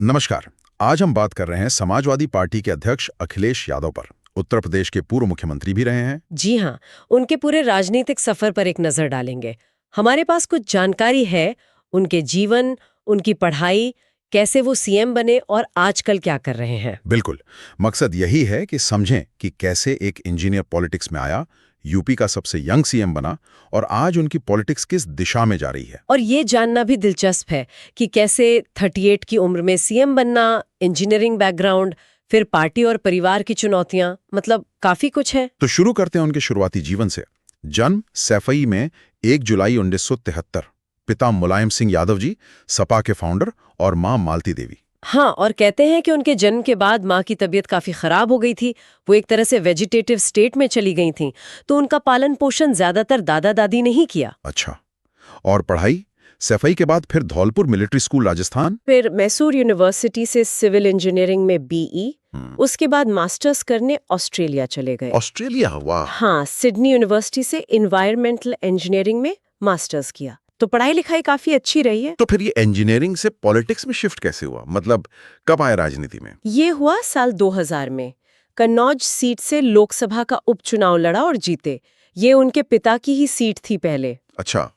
नमस्कार। आज हम बात कर रहे हैं समाजवादी पार्टी के अध्यक्ष अखिलेश यादव पर। उत्तर प्रदेश के पूर्व मुख्यमंत्री भी रहे हैं। जी हाँ, उनके पूरे राजनीतिक सफर पर एक नजर डालेंगे। हमारे पास कुछ जानकारी है, उनके जीवन, उनकी पढ़ाई, कैसे वो सीएम बने और आजकल क्या कर रहे हैं। बिल्कुल। मकसद यही है कि समझें कि कैसे एक इंजीनियर पॉलिटिक्स में आया, यूपी का सबसे यंग सीएम बना और आज उनकी पॉलिटिक्स किस दिशा में जा रही है। और ये जानना भी दिलचस्प है कि कैसे 38 की उम्र में सीएम बनना, इंजीनियरिंग बैकग्राउंड, फिर पार्टी और परिवार की चुनौतियां, मतलब काफी कुछ है। तो शुरू करते हैं उनके शुरुआती जीवन से। जन्म सैफई में 1 जुलाई 1973। पिता मुलायम सिंह यादव जी, सपा के फाउंडर, और मां मालती देवी। हाँ, और कहते हैं कि उनके जन्म के बाद माँ की तबीयत काफी खराब हो गई थी। वो एक तरह से वेजिटेटिव स्टेट में चली गई थीं, तो उनका पालन पोषण ज्यादातर दादा दादी ने ही किया। अच्छा। और पढ़ाई? सैफई के बाद फिर धौलपुर मिलिट्री स्कूल राजस्थान। फिर मैसूर यूनिवर्सिटी से सिविल इंजीनियरिंग में बीई, उसके बाद मास्टर्स करने ऑस्ट्रेलिया चले गए। ऑस्ट्रेलिया? वाह। हाँ, सिडनी यूनिवर्सिटी से इन्वायरमेंटल इंजीनियरिंग में मास्टर्स किया। तो पढ़ाई लिखाई काफी अच्छी रही है। तो फिर ये इंजीनियरिंग से पॉलिटिक्स में शिफ्ट कैसे हुआ? मतलब कब आए राजनीति में? ये हुआ साल 2000 में। कन्नौज सीट से लोकसभा का उपचुनाव लड़ा और जीते। ये उनके पिता की ही सीट थी पहले। अच्छा,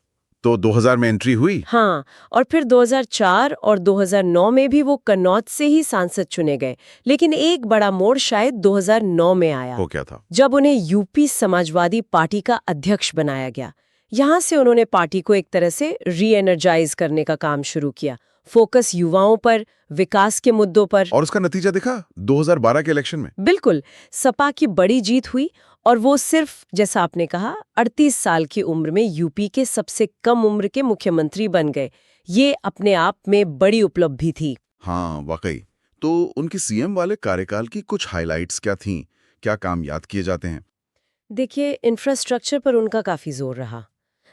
तो 2000 में एंट्री हुई। हाँ, और फिर 2004 और 2009 में भी वो कन्नौज से ही सांसद चुने गए। लेकिन एक बड़ा मोड़ शायद 2009 में आया। वो क्या था? जब उन्हें यूपी समाजवादी पार्टी का अध्यक्ष बनाया गया। यहाँ से उन्होंने पार्टी को एक तरह से री एनर्जाइज करने का काम शुरू किया। फोकस युवाओं पर, विकास के मुद्दों पर। और उसका नतीजा दिखा 2012 के इलेक्शन में। बिल्कुल, सपा की बड़ी जीत हुई और वो सिर्फ, जैसा आपने कहा, 38 साल की उम्र में यूपी के सबसे कम उम्र के मुख्यमंत्री बन गए। ये अपने आप में बड़ी उपलब्धि थी। हाँ, वाकई। तो उनके सीएम वाले कार्यकाल की कुछ हाइलाइट्स क्या थीं? क्या काम याद किए जाते हैं? देखिए, इंफ्रास्ट्रक्चर पर उनका काफी जोर रहा।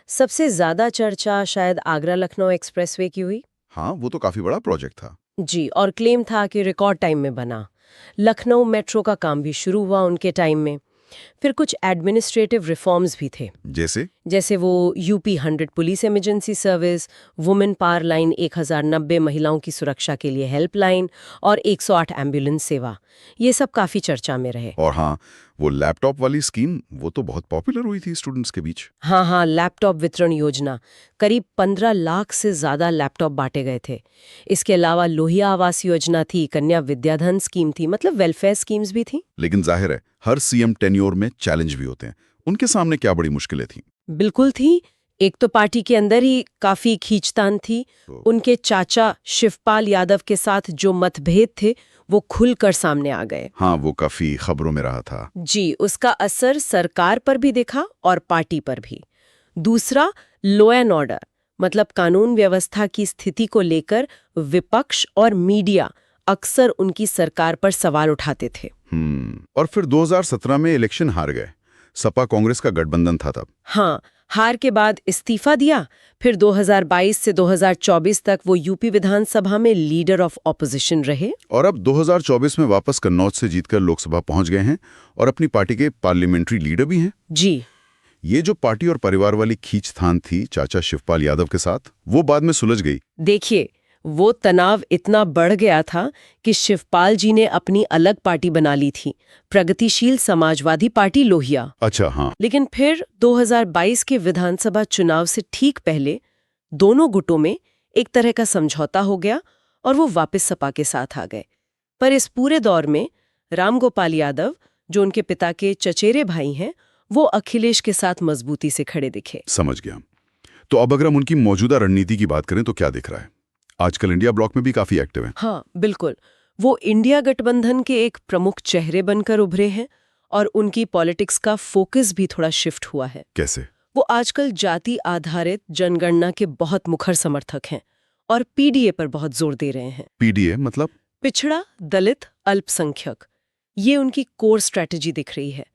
सबसे ज्यादा चर्चा शायद आगरा लखनऊ एक्सप्रेसवे की हुई। हाँ, वो तो काफी बड़ा प्रोजेक्ट था। जी, और क्लेम था कि रिकॉर्ड टाइम में बना। लखनऊ मेट्रो का काम भी शुरू हुआ उनके टाइम में। फिर कुछ एडमिनिस्ट्रेटिव रिफॉर्म्स भी थे, जैसे वो UP 100 police emergency service, women power line 1090 महिलाओं की सुरक्षा के लिए हेल्पलाइन और 108 एम्बुलेंस सेवा। ये सब काफी चर्चा में रहे। और हाँ, वो लैपटॉप वाली स्कीम, वो तो बहुत पॉपुलर हुई थी स्टूडेंट्स के बीच। हाँ, लैपटॉप वितरण योजना। करीब 15 लाख से ज्यादा लैपटॉप बांटे गए थे। इसके अलावा लोहिया आवास योजना थी, कन्या विद्याधन स्कीम थी, मतलब वेलफेयर स्कीम्स भी थी। लेकिन जाहिर है, हर सीएम टेन्योर में चैलेंज भी होते हैं। उनके सामने क्या बड़ी मुश्किलें थीं? बिल्कुल थी। एक तो पार्टी के अंदर ही काफी खींचतान थी। उनके चाचा शिवपाल यादव के साथ जो मतभेद थे, वो खुलकर सामने आ गए। हाँ, वो काफी खबरों में रहा था। जी, उसका असर सरकार पर भी दिखा और पार्टी पर भी। दूसरा, लॉ एंड ऑर्डर, मतलब कानून व्यवस्था की स्थिति को लेकर विपक्ष और मीडिया अक्सर उनकी सरकार पर सवाल उठाते थे। और फिर 2017 में इलेक्शन हार गए। सपा कांग्रेस का गठबंधन था तब। हाँ, हार के बाद इस्तीफा दिया। फिर 2022 से 2024 तक वो यूपी विधानसभा में लीडर ऑफ ऑपोजिशन रहे। और अब 2024 में वापस कन्नौज से जीतकर लोकसभा पहुंच गए हैं और अपनी पार्टी के पार्लियामेंट्री लीडर भी हैं। जी, ये जो पार्टी और परिवार वाली खींचतान थी चाचा शिवपाल यादव के साथ, वो बाद में सुलझ गई। देखिए, वो तनाव इतना बढ़ गया था कि शिवपाल जी ने अपनी अलग पार्टी बना ली थी, प्रगतिशील समाजवादी पार्टी लोहिया। अच्छा, हाँ। लेकिन फिर 2022 के विधानसभा चुनाव से ठीक पहले दोनों गुटों में एक तरह का समझौता हो गया और वो वापस सपा के साथ आ गए। पर इस पूरे दौर में रामगोपाल यादव, जो उनके पिता के चचेरे भाई हैं, वो अखिलेश के साथ मजबूती से खड़े दिखे। समझ गया। तो अब अगर हम उनकी मौजूदा रणनीति की बात करें तो क्या दिख रहा है? आजकल इंडिया ब्लॉक में भी काफी एक्टिव है। हाँ, बिल्कुल। वो इंडिया गठबंधन के एक प्रमुख चेहरे बनकर उभरे हैं और उनकी पॉलिटिक्स का फोकस भी थोड़ा शिफ्ट हुआ है। कैसे? वो आजकल जाति आधारित जनगणना के बहुत मुखर समर्थक हैं और पीडीए पर बहुत जोर दे रहे हैं। पीडीए मतलब? पिछड़ा, दलित, अल्पसंख्यक। ये उनकी कोर स्ट्रेटजी दिख रही है।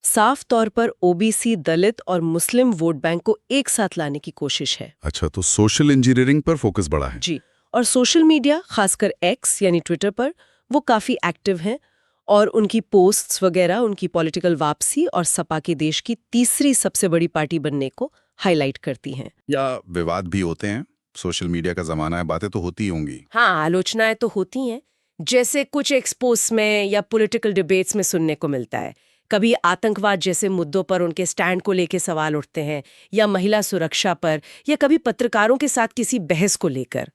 साफ तौर पर ओबीसी, दलित और मुस्लिम वोट बैंक को एक साथ लाने की कोशिश है। अच्छा, तो सोशल इंजीनियरिंग पर फोकस बढ़ा है। जी, और सोशल मीडिया, खासकर एक्स यानी ट्विटर पर वो काफी एक्टिव हैं और उनकी पोस्ट्स वगैरह उनकी पॉलिटिकल वापसी और सपा के देश की तीसरी सबसे बड़ी पार्टी बनने को हाईलाइट करती हैं। या विवाद भी होते हैं? सोशल मीडिया का जमाना है, बातें तो होती ही होंगी। हाँ, आलोचनाएं तो होती हैं, जैसे कुछ एक्सपोस में या पॉलिटिकल डिबेट्स में सुनने को मिलता है। कभी आतंकवाद जैसे मुद्दों पर उनके स्टैंड को लेकर सवाल उठते हैं, या महिला सुरक्षा पर, या कभी पत्रकारों के साथ किसी बहस को लेकर।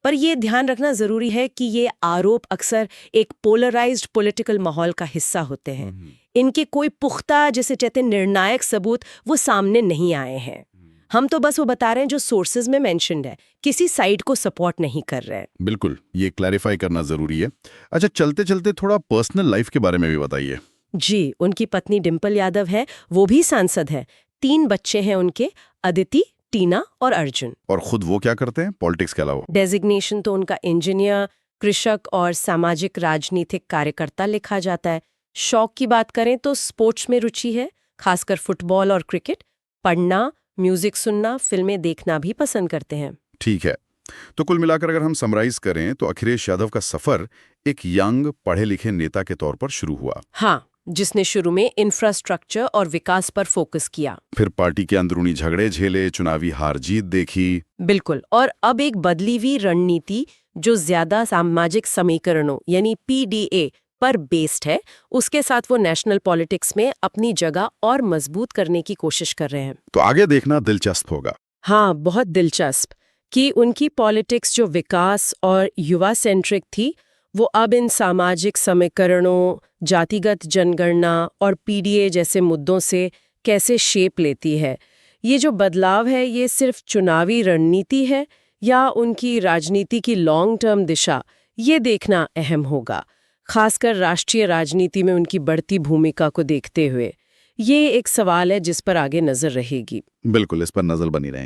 पर यह ध्यान रखना जरूरी है कि ये आरोप अक्सर एक पोलराइज्ड पॉलिटिकल माहौल का हिस्सा होते हैं। इनके कोई पुख्ता, जैसे कहते हैं, निर्णायक सबूत वो सामने नहीं आए हैं। हम तो बस वो बता रहे हैं जो सोर्सेज में मेंशन्ड है, किसी साइड को सपोर्ट नहीं कर रहे हैं। बिल्कुल, ये क्लैरिफाई करना जरूरी है। अच्छा, चलते चलते थोड़ा पर्सनल लाइफ के बारे में भी बताइए। जी, उनकी पत्नी डिंपल यादव है, वो भी सांसद है। 3 बच्चे हैं उनके, अदिति, टीना और अर्जुन। और खुद वो क्या करते हैं पॉलिटिक्स के अलावा? डेजिग्नेशन तो उनका इंजीनियर, कृषक और सामाजिक राजनीतिक कार्यकर्ता लिखा जाता है। शौक की बात करें तो स्पोर्ट्स में रुचि है, खासकर फुटबॉल और क्रिकेट। पढ़ना, म्यूजिक सुनना, फिल्में देखना भी पसंद करते हैं। ठीक है, तो कुल मिलाकर अगर हम समराइज करें तो अखिलेश यादव का सफर एक यंग पढ़े लिखे नेता के तौर पर शुरू हुआ। हाँ, जिसने शुरू में इंफ्रास्ट्रक्चर और विकास पर फोकस किया। फिर पार्टी के अंदरूनी झगड़े झेले, चुनावी हार जीत देखी। बिल्कुल, और अब एक बदली हुई रणनीति जो ज्यादा सामाजिक समीकरणों यानी PDA पर बेस्ड है, उसके साथ वो नेशनल पॉलिटिक्स में अपनी जगह और मजबूत करने की कोशिश कर रहे हैं। तो आगे देखना दिलचस्प होगा। हाँ, बहुत दिलचस्प कि उनकी पॉलिटिक्स जो विकास और युवा सेंट्रिक थी, वो अब इन सामाजिक समीकरणों, जातिगत जनगणना और PDA जैसे मुद्दों से कैसे शेप लेती है। ये जो बदलाव है, ये सिर्फ चुनावी रणनीति है या उनकी राजनीति की लॉन्ग टर्म दिशा, ये देखना अहम होगा, खासकर राष्ट्रीय राजनीति में उनकी बढ़ती भूमिका को देखते हुए। ये एक सवाल है जिस पर आगे नजर रहेगी। बिल्कुल, इस पर नजर बनी रहेगी।